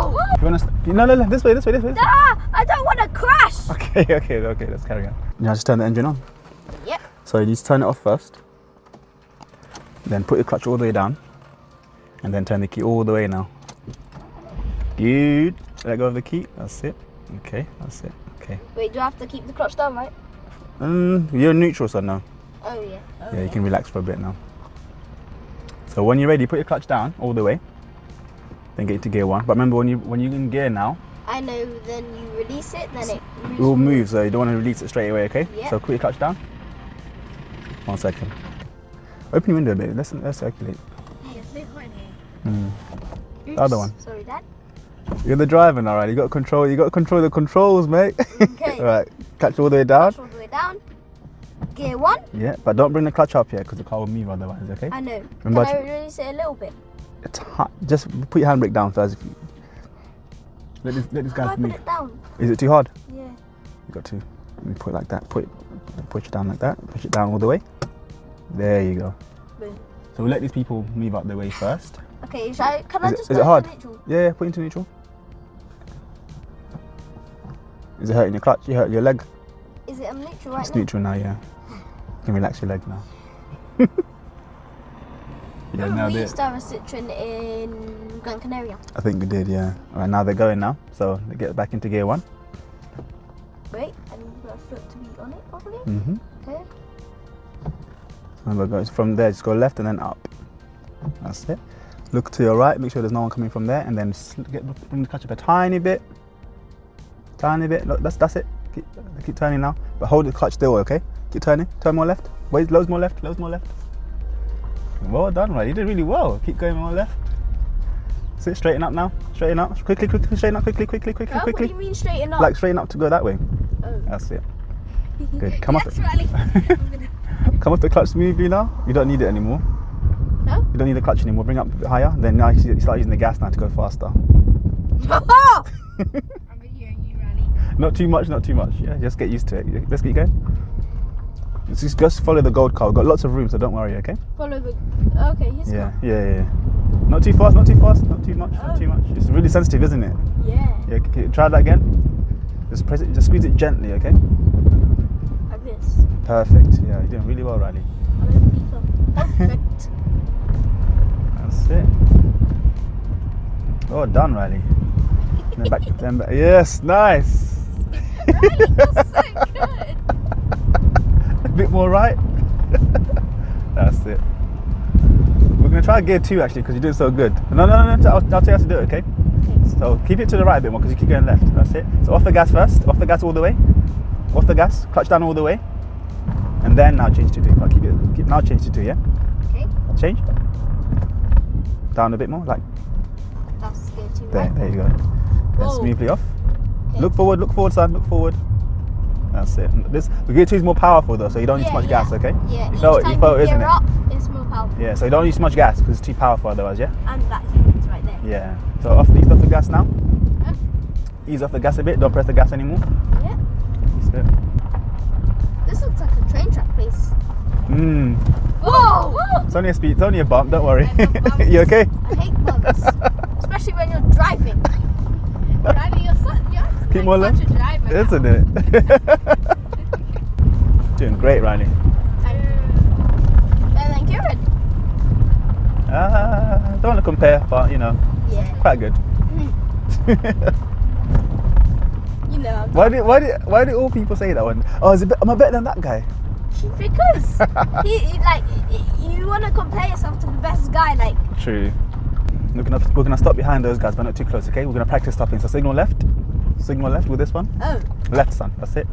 Whoa! You want to? No, this way. I don't want to crash. Okay, let's carry on. Now just turn the engine on. Yep. So you just turn it off first. Then put your clutch all the way down. And then turn the key all the way now. Good. Let go of the key. That's it. Okay, that's it. Okay. Wait, do I have to keep the clutch down, right? You're neutral, so no. Oh yeah. Yeah, you can relax for a bit now. So when you're ready, put your clutch down all the way. Then get into gear 1. But remember, when you're in gear now, I know. Then you release it, then it moves. it will move. So you don't want to release it straight away. Okay. Yeah. So put your clutch down. 1 second. Open your window a bit. Let's circulate. Hey, it's a bit hot in here. The other one. Sorry, Dad. You're the driver now, right? You got to control the controls, mate. Okay. Right. Clutch all the way down. Clutch all the way down. Gear 1. Yeah, but don't bring the clutch up yet because the car will move otherwise. Okay. I know. Remember Can I release it a little bit? It's hot. Just put your handbrake down first. Let this How do guy I move. put it down? Is it too hard? Yeah. You got to. Let me put it like that. Push it down like that. Push it down all the way. There you go. Boom. So we'll let these people move out the way first. Okay, can I just Is go it hard? into neutral? Yeah, put into neutral. Is it hurting your clutch? You hurt your leg? Is it neutral right It's now? neutral now, yeah. You can relax your leg now. Yeah, now We they. used to have a Citroen in Gran Canaria. I think we did, yeah. Alright, now they're going now. So they get back into gear 1. Wait, I need my foot to be on it properly. Okay. Remember, goes from there, just go left and then up. That's it. Look to your right, make sure there's no one coming from there, and then bring the clutch up a tiny bit. Look, that's it. Keep turning now, but hold the clutch still, okay? Keep turning. Turn more left. Wait, loads more left. Well done, right? You did really well. Keep going more left. Sit, straighten up now. Straighten up. Quickly, straighten up. Quickly. Oh, what do you mean straighten up? Like straighten up to go that way. Oh. That's it. Good. Come Yes, Riley. Come off the clutch smoothly now. You don't need it anymore. No? You don't need the clutch anymore. Bring it up a bit higher. Then now you start using the gas now to go faster. I'm hearing you, Riley. Not too much. Yeah, just get used to it. Let's keep going. Just follow the gold car. We've got lots of room, so don't worry, okay? Follow the. Okay, here's Yeah. Not too fast, not too much. It's really sensitive, isn't it? Yeah. Yeah, try that again. Just press it, just squeeze it gently, okay? Like this. Perfect. Yeah, you're doing really well, Riley. I'm in FIFA. Perfect. That's it. Oh, done, Riley. Then back. Yes, nice. Riley, you're so good. A bit more right. That's it. We're gonna try gear 2 actually because you're doing so good. No. I'll tell you how to do it, okay? So keep it to the right a bit more because you keep going left. That's it. So off the gas first. Off the gas all the way. Off the gas. Clutch down all the way. And then now change to 2. Now change to 2, yeah? Okay. Change. Down a bit more, like That's gear 2, there. right? There you go. Then Whoa. smoothly off. Okay. Look forward, son. Look forward. That's it. The gear 2 is more powerful though, so you don't need so much gas, okay? Yeah. You felt it, isn't it? Up, it's more powerful. Yeah. So you don't need so much gas because it's too powerful otherwise, yeah? And that is right there. Yeah. So ease off the gas now. Huh? Ease off the gas a bit. Don't press the gas anymore. Yeah. That's it. This looks like a train track place. Whoa! Whoa! It's only a speed. It's only a bump. Don't worry. I love bumps. You okay? I hate bumps, especially when you're driving. Riley, you're Keep more left. such a driver now. Isn't it? Doing great, Riley. Better than Kieran. Don't want to compare, but you know, Yeah. quite good. You know. I'm Why did all people say that one? Oh, am I better than that guy? Because you want to compare yourself to the best guy, like. True. We're gonna stop behind those guys, but not too close. Okay, we're gonna practice stopping. So signal left with this one. Oh. Left, son. That's it.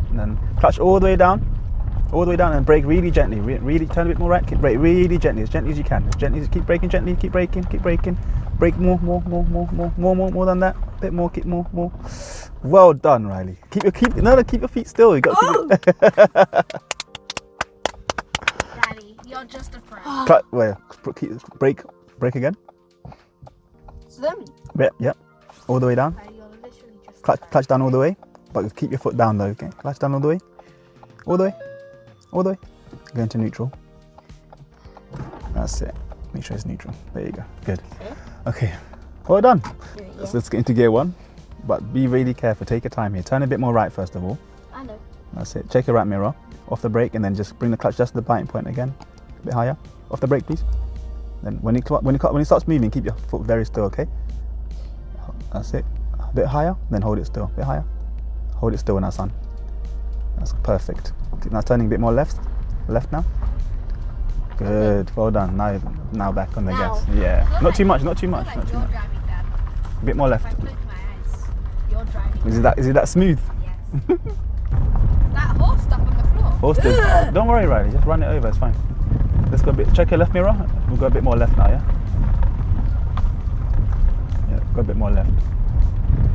And then clutch all the way down, and brake really gently. Really turn a bit more right. Brake really gently, as gently as you can. Keep braking gently. Keep braking. Brake more than that. A bit more. Keep more. Well done, Riley. Keep your feet still. You got to keep it. Daddy, you're just a pro. Brake again. Slowly. Yep. All the way down. You're literally just. Clutch down all the way. But keep your foot down though, okay? Clutch down all the way. All the way. Go into neutral. That's it. Make sure it's neutral. There you go. Good. Okay. Well done. So let's get into gear 1. But be really careful, take your time here. Turn a bit more right first of all. I know. That's it. Check your right mirror. Off the brake and then just bring the clutch just to the biting point again. A bit higher. Off the brake, please. Then when it starts moving, keep your foot very still, okay? That's it. A bit higher, then hold it still. A bit higher. Hold it still now, son. That's perfect. Okay, now turning a bit more left. Left now. Good. Well done. Now back on the gas. Yeah. Not too much. Not too much. Not too much. Driving, Dad. A bit more left. If I close my eyes, you're driving. Is it that smooth? Yes. That horse stuff on the floor. Horse did. Don't worry, Riley. Just run it over. It's fine. Let's go a bit. Check your left mirror. We'll go a bit more left now. Yeah. Yeah. Go a bit more left.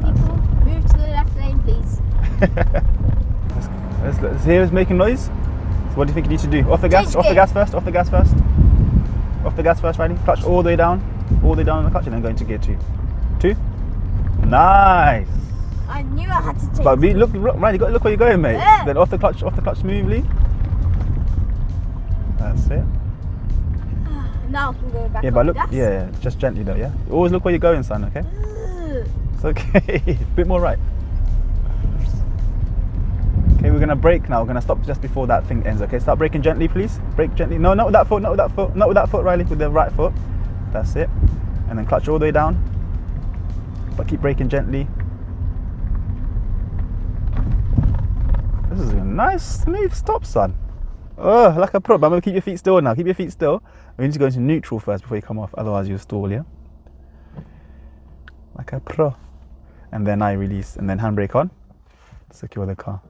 People, move to the left lane, please. Let's hear us making noise. So what do you think you need to do? Off the gas. Change Off the gear. gas first. Off the gas first. Off the gas first, Riley. Clutch all the way down. All the way down on the clutch, and then go into gear 2. 2. Nice. I knew I had to change. But look, Riley. Look where you're going, mate. Yeah. Then off the clutch smoothly. That's it. Now I can go back Yeah, on but the look. gas. Yeah, just gently though. Yeah. Always look where you're going, son. Okay. It's okay. Bit more right. Okay, we're gonna brake now. We're gonna stop just before that thing ends. Okay, start braking gently, please. Brake gently. No, not with that foot. Not with that foot. Not with that foot, Riley. With the right foot. That's it. And then clutch all the way down. But keep braking gently. This is a nice, smooth stop, son. Oh, like a pro. But I'm gonna keep your feet still now. Keep your feet still. We need to go into neutral first before you come off. Otherwise, you'll stall. Yeah. Like a pro. And then I release, and then handbrake on. Secure the car.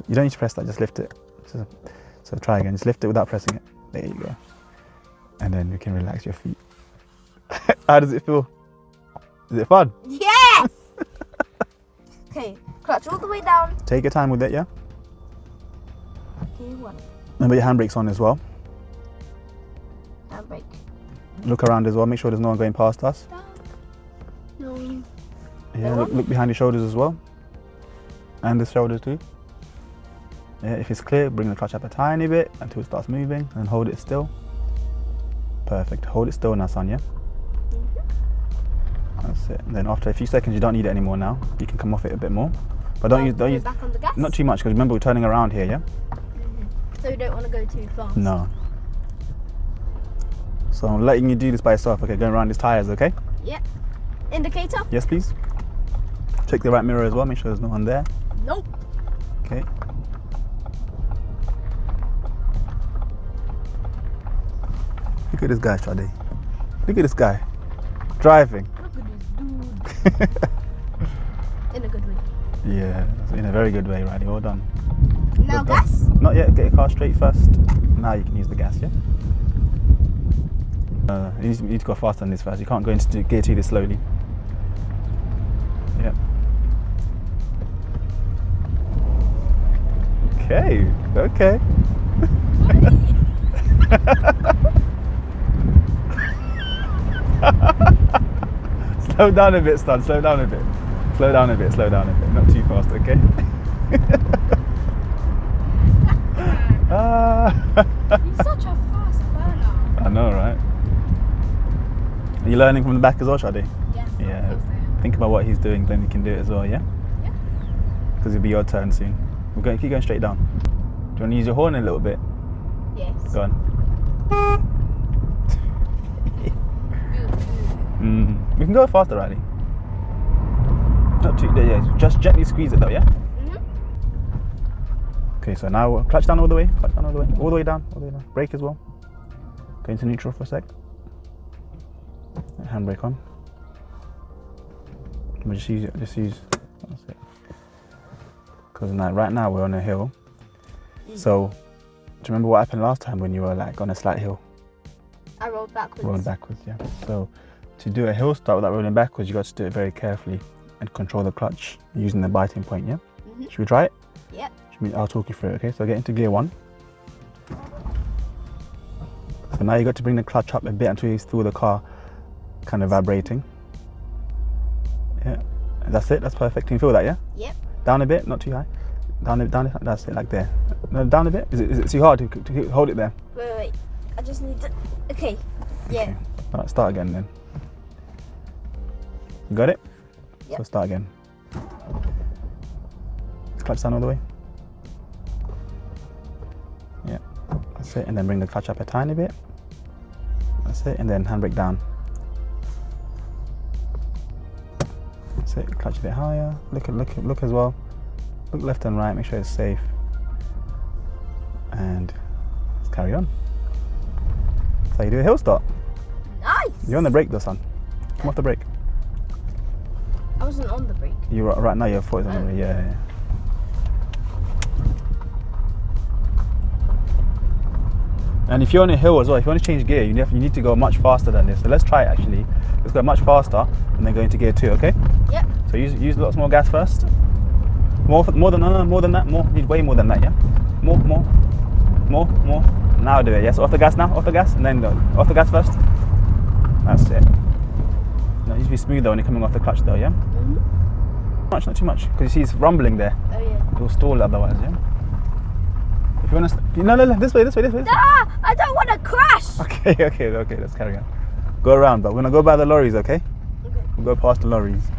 You don't need to press that, just lift it. So try again, just lift it without pressing it. There you go. And then you can relax your feet. How does it feel? Is it fun? Yes! Okay, clutch all the way down. Take your time with it, yeah? Gear 1. Remember your handbrake's on as well. Handbrake. Look around as well, make sure there's no one going past us. No. Yeah, look behind your shoulders as well. And the shoulders too. Yeah, if it's clear, bring the clutch up a tiny bit until it starts moving and hold it still. Perfect. Hold it still now, son, yeah? That's it. And then after a few seconds, you don't need it anymore now. You can come off it a bit more. But don't use back on the gas? not too much, because remember we're turning around here, yeah? So you don't want to go too fast? No. So I'm letting you do this by yourself, okay? Going around these tires, okay? Yep. Indicator? Yes, please. Check the right mirror as well, make sure there's no one there. Nope. Okay. Look at this guy, Shadi. Look at this guy. Driving. Look at this dude. In a good way. Yeah, in a very good way, Riley. Well done. Now Well done. gas? Not yet. Get your car straight first. Now you can use the gas, yeah? You need to go faster than this first. You can't go into gear 2 this slowly. Yeah. Okay. Okay. Slow down a bit, son. Slow down a bit. Slow down a bit. Slow down a bit. Not too fast, okay? He's such a fast learner. I know, right? Are you learning from the back as well, Shadi? Yes. Yeah. Think about what he's doing, then you can do it as well, yeah? Yeah. Because it'll be your turn soon. We're going. Keep going straight down. Do you want to use your horn a little bit? Yes. Go on. We can go faster, Riley. Not too. Yeah. Just gently squeeze it though, yeah. Okay. So now clutch down all the way. Clutch down all the way. All the way down. All the way down. Brake as well. Go into neutral for a sec. Handbrake on. But just use it. Just use. That's it. Because right now we're on a hill. So, do you remember what happened last time when you were like on a slight hill? I rolled backwards. Rolling backwards, yeah. So, to do a hill start without rolling backwards, you got to do it very carefully and control the clutch using the biting point, yeah? Should we try it? Yep. I'll talk you through it, okay? So get into gear 1. So now you got to bring the clutch up a bit until you feel the car kind of vibrating. Yeah, that's it, that's perfect. Can you feel that, yeah? Yep. Down a bit, not too high. Down it, that's it, like there. No, down a bit? Is it too hard to hold it there? Wait. I just need to. Okay. Yeah. Okay. Alright, start again then. You got it? Yep. So start again. Clutch down all the way. Yeah, that's it. And then bring the clutch up a tiny bit. That's it. And then handbrake down. That's it. Clutch a bit higher. Look as well. Look left and right. Make sure it's safe. And let's carry on. So you do a hill start. Nice. You're on the brake though, son. Come off the brake. I wasn't on the brake. You're right now. Your foot is on the brake. Yeah. And if you're on a hill as well, if you want to change gear, you need to go much faster than this. So let's try it actually. Let's go much faster and then go into gear 2, okay? Yep. So use lots more gas first. More than that. Need way more than that, yeah? More. Now do it, yes? Off the gas now, off the gas, and then go. Off the gas first. That's it. No, it needs to be smooth though when you're coming off the clutch though, yeah? Mm-hmm. Not too much, because you see it's rumbling there. Oh yeah. It'll stall otherwise, yeah? If you want to, no, this way. Ah, I don't want to crash. Okay, let's carry on. Go around, but we're gonna go by the lorries, okay? Okay. We'll go past the lorries.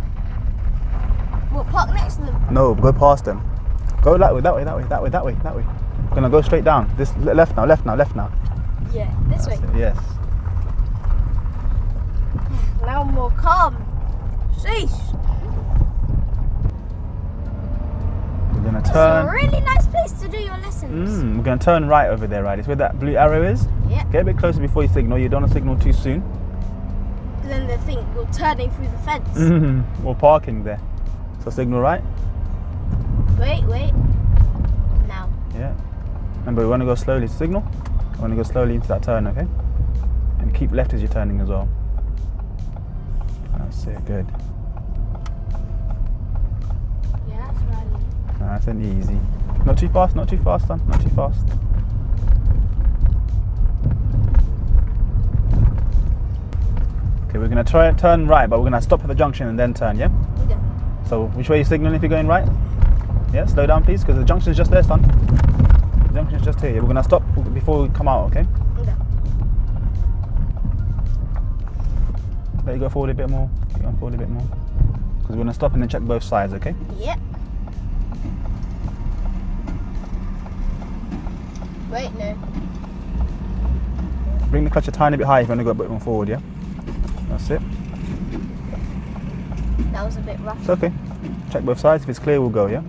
We'll park next to them. No, go past them. Go that way. We're gonna go straight down. This left now. Yeah, this way. That's it, yes. Now I'm more calm. Sheesh. We're gonna It's a turn. really nice place to do your lessons. We're gonna turn right over there, right? It's where that blue arrow is. Yeah. Get a bit closer before you signal. You don't want to signal too soon. Then they think you're turning through the fence. Or parking there. So signal right. Wait. Now. Yeah. Remember, we want to go slowly. Signal. We want to go slowly into that turn, okay? And keep left as you're turning as well. That's it. Good. Yeah, that's right. Nice and easy. Not too fast, son. Not too fast. Okay, we're gonna try and turn right, but we're gonna stop at the junction and then turn, yeah? Okay. So which way are you signaling if you're going right? Yeah, slow down please, because the junction's just there, son. The junction's just here. We're gonna stop before we come out, okay? Okay. Let you go forward a bit more. Keep going forward a bit more. Because we're gonna stop and then check both sides, okay? Yep. Wait, no. Bring the clutch a tiny bit higher if you want to go a bit more forward, yeah? That's it. That was a bit rough. It's okay. Check both sides. If it's clear, we'll go, yeah?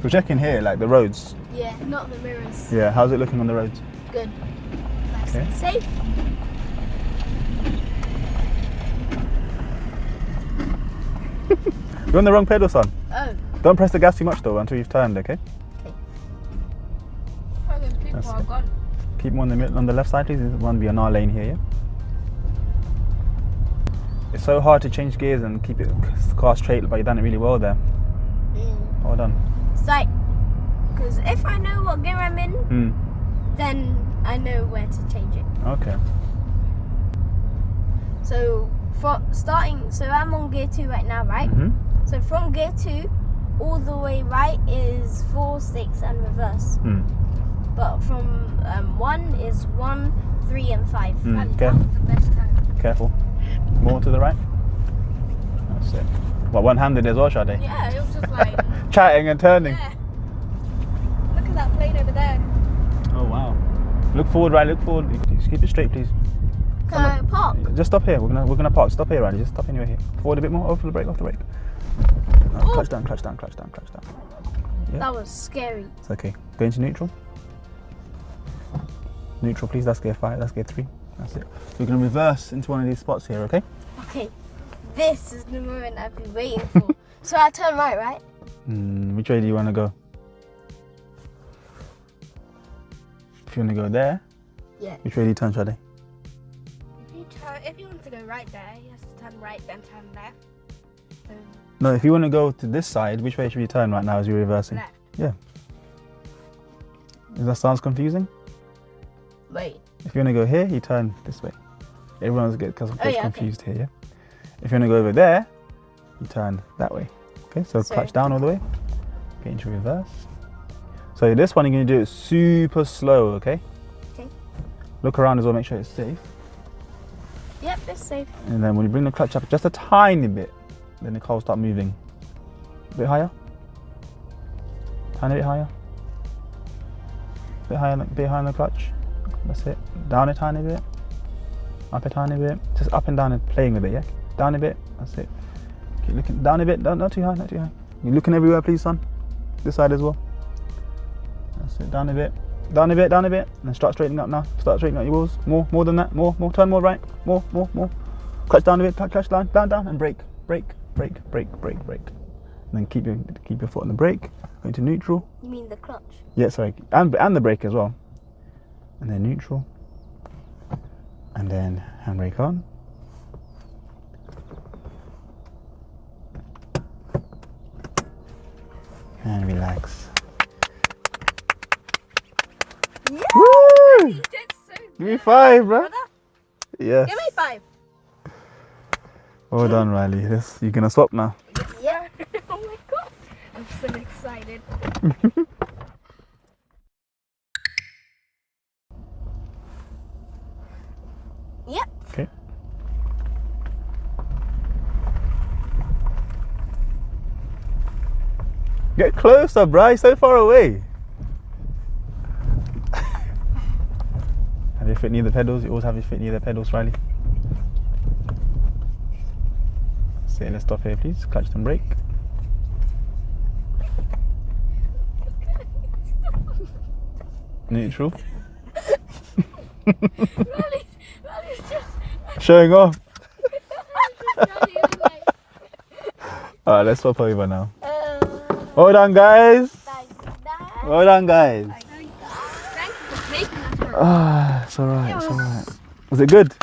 We're checking here, like the roads. Yeah, not the mirrors. Yeah, how's it looking on the roads? Good. Nice Okay. and safe. You're on the wrong pedal, son. Oh. Don't press the gas too much though until you've turned, okay? Where those people That's are it. gone. Keep them on the left side, please. There's one be on our lane here, yeah? It's so hard to change gears and keep it car straight, but you've done it really well there. Well done. It's like, because if I know what gear I'm in, then I know where to change it. Okay. So, so I'm on gear 2 right now, right? So from gear 2, all the way right is 4, 6 and reverse. But from 1 is 1, 3 and 5. And that was the best time. Careful. More to the right. That's it. Well, one-handed as well, Sade? Yeah, it was just like... Chatting and turning. Yeah. Look at that plane over there. Oh, wow. Look forward, right? Look forward. Just keep it straight, please. Can I park? Just stop here. We're gonna park. Stop here, Riley. Just stop anywhere here. Forward a bit more. Off the brake. Off the brake. No, clutch down. Yeah. That was scary. It's okay. Go into neutral. Neutral, please. That's gear 5. That's gear 3. That's it. So we're gonna reverse into one of these spots here, okay? Okay. This is the moment I've been waiting for. So I turn right? Which way do you want to go? If you want to go there, Yeah. which way do you turn, Sade? If you want to go right there, you have to turn right, then turn left. So No, if you want to go to this side, which way should you turn right now as you're reversing? left. Yeah. Does that sound confusing? Wait. If you want to go here, you turn this way. Everyone gets confused here, yeah? If you want to go over there, you turn that way. Okay, so clutch down all the way. Get into reverse. So this one, you're going to do it super slow, okay? Okay. Look around as well, make sure it's safe. Yep, it's safe. And then when you bring the clutch up just a tiny bit, then the car will start moving. A bit higher. Tiny bit higher. Bit higher on the clutch. That's it. Down a tiny bit. Up a tiny bit. Just up and down and playing with it, yeah? Down a bit. That's it. Keep looking. Down a bit. Not too high, not too high. You're looking everywhere, please, son. This side as well. That's it. Down a bit. Down a bit, down a bit. And start straightening up now. Start straightening up your wheels. More than that. More. Turn more right. More. Clutch down a bit. Clutch down, and brake. Brake. And then keep your foot on the brake. Go into neutral. You mean the clutch? Yeah, sorry. And the brake as well. And then neutral. And then handbrake on. And relax. Yeah! Woo! You did so good. Give me 5, bro. Brother, Yes. give me 5. Well done, Riley. You're gonna swap now. Yeah. Oh my god. I'm so excited. Yep. Okay. Get closer, bro. You're so far away. Have your foot near the pedals. You always have your foot near the pedals, Riley. So let's stop here, please. Clutch and brake. Neutral. Riley's just... Showing off. Riley's like... Alright, let's swap over now. Well done, guys. Well done, guys. Thank you for making that. Ah, it's alright. Was it good?